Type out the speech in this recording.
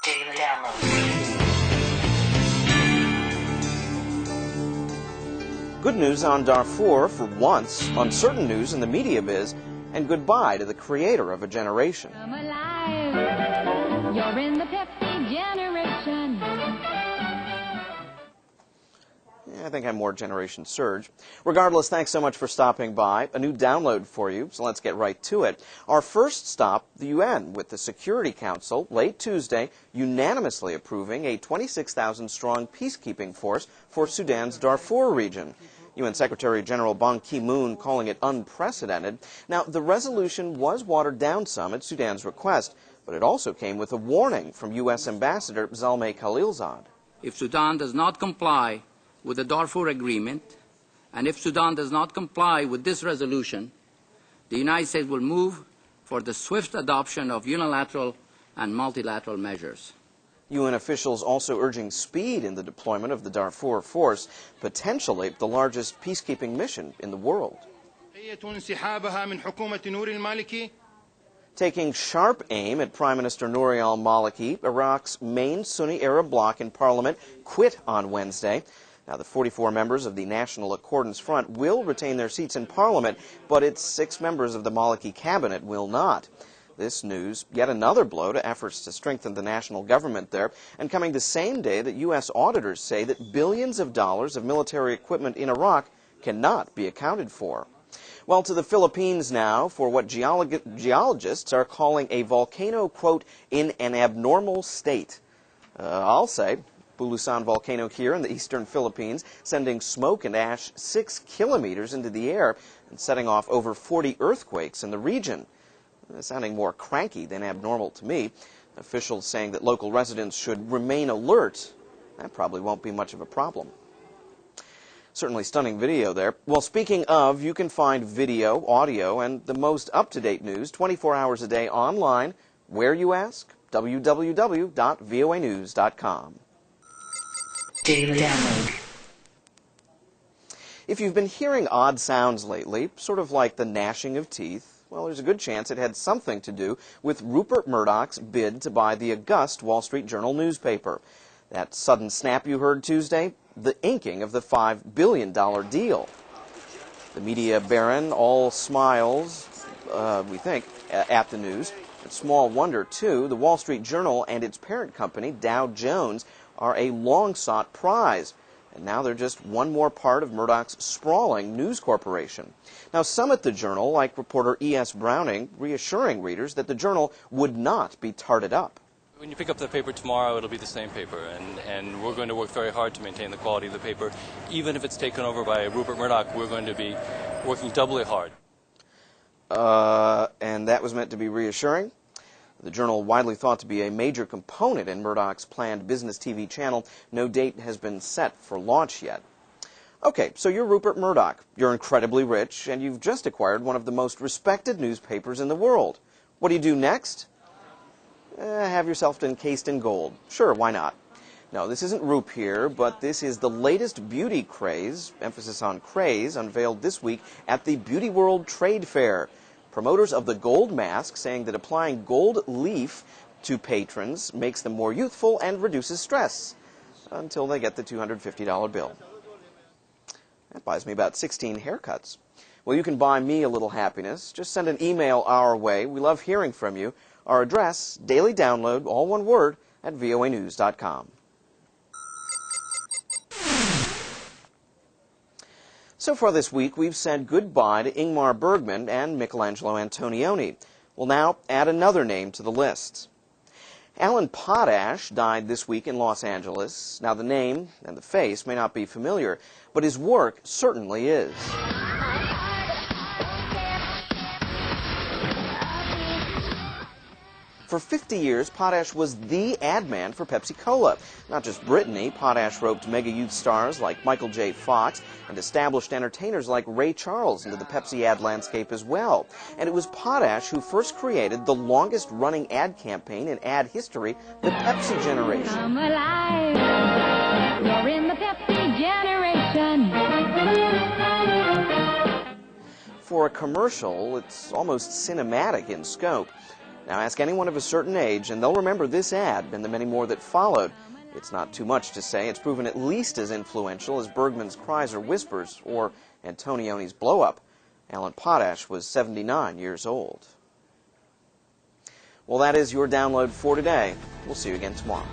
Daily Download. Good news on Darfur for once, uncertain news in the media biz, and goodbye to the creator of a generation. I'm alive. You're in the Pepsi generation. I think I'm more Generation Surge. Regardless, thanks so much for stopping by. A new download for you, so let's get right to it. Our first stop, the UN, with the Security Council, late Tuesday, unanimously approving a 26,000-strong peacekeeping force for Sudan's Darfur region. UN Secretary General Ban Ki-moon calling it unprecedented. Now, the resolution was watered down some at Sudan's request, but it also came with a warning from U.S. Ambassador Zalmay Khalilzad. If Sudan does not comply with the Darfur Agreement, and if Sudan does not comply with this resolution, the United States will move for the swift adoption of unilateral and multilateral measures. UN officials also urging speed in the deployment of the Darfur force, potentially the largest peacekeeping mission in the world. Taking sharp aim at Prime Minister Nouri al-Maliki, Iraq's main Sunni Arab bloc in parliament quit on Wednesday. Now, the 44 members of the National Accordance Front will retain their seats in Parliament, but its 6 members of the Maliki cabinet will not. This news, yet another blow to efforts to strengthen the national government there, and coming the same day that U.S. auditors say that billions of dollars of military equipment in Iraq cannot be accounted for. Well, to the Philippines now for what geologists are calling a volcano, quote, in an abnormal state. I'll say. Bulusan volcano here in the eastern Philippines, sending smoke and ash 6 kilometers into the air and setting off over 40 earthquakes in the region. Sounding more cranky than abnormal to me. Officials saying that local residents should remain alert. That probably won't be much of a problem. Certainly stunning video there. Well, speaking of, you can find video, audio, and the most up-to-date news 24 hours a day online. Where, you ask? www.voanews.com. Daily Download. If you've been hearing odd sounds lately, sort of like the gnashing of teeth, well, there's a good chance it had something to do with Rupert Murdoch's bid to buy the august Wall Street Journal newspaper. That sudden snap you heard Tuesday, the inking of the $5 billion deal. The media baron all smiles, we think, at the news. It's small wonder, too, the Wall Street Journal and its parent company, Dow Jones, are a long-sought prize. And now they're just one more part of Murdoch's sprawling news corporation. Now, some at the Journal, like reporter E.S. Browning, reassuring readers that the Journal would not be tarted up. When you pick up the paper tomorrow, it'll be the same paper, and we're going to work very hard to maintain the quality of the paper. Even if it's taken over by Rupert Murdoch, we're going to be working doubly hard. And that was meant to be reassuring? The Journal, widely thought to be a major component in Murdoch's planned business TV channel, no date has been set for launch yet. Okay, so you're Rupert Murdoch. You're incredibly rich, and you've just acquired one of the most respected newspapers in the world. What do you do next? Have yourself encased in gold. Sure, why not? No, this isn't Rupe here, but this is the latest beauty craze, emphasis on craze, unveiled this week at the Beauty World Trade Fair. Promoters of the gold mask saying that applying gold leaf to patrons makes them more youthful and reduces stress until they get the $250 bill. That buys me about 16 haircuts. Well, you can buy me a little happiness. Just send an email our way. We love hearing from you. Our address, daily download, all one word, at voanews.com. So far this week, we've said goodbye to Ingmar Bergman and Michelangelo Antonioni. We'll now add another name to the list. Alan Potash died this week in Los Angeles. Now, the name and the face may not be familiar, but his work certainly is. For 50 years, Potash was the ad man for Pepsi-Cola. Not just Brittany, Potash roped mega youth stars like Michael J. Fox and established entertainers like Ray Charles into the Pepsi ad landscape as well. And it was Potash who first created the longest-running ad campaign in ad history, the Pepsi generation. Come alive. You're in the Pepsi generation. For a commercial, it's almost cinematic in scope. Now ask anyone of a certain age, and they'll remember this ad and the many more that followed. It's not too much to say it's proven at least as influential as Bergman's Cries or Whispers or Antonioni's Blow Up. Alan Potash was 79 years old. Well, that is your download for today. We'll see you again tomorrow.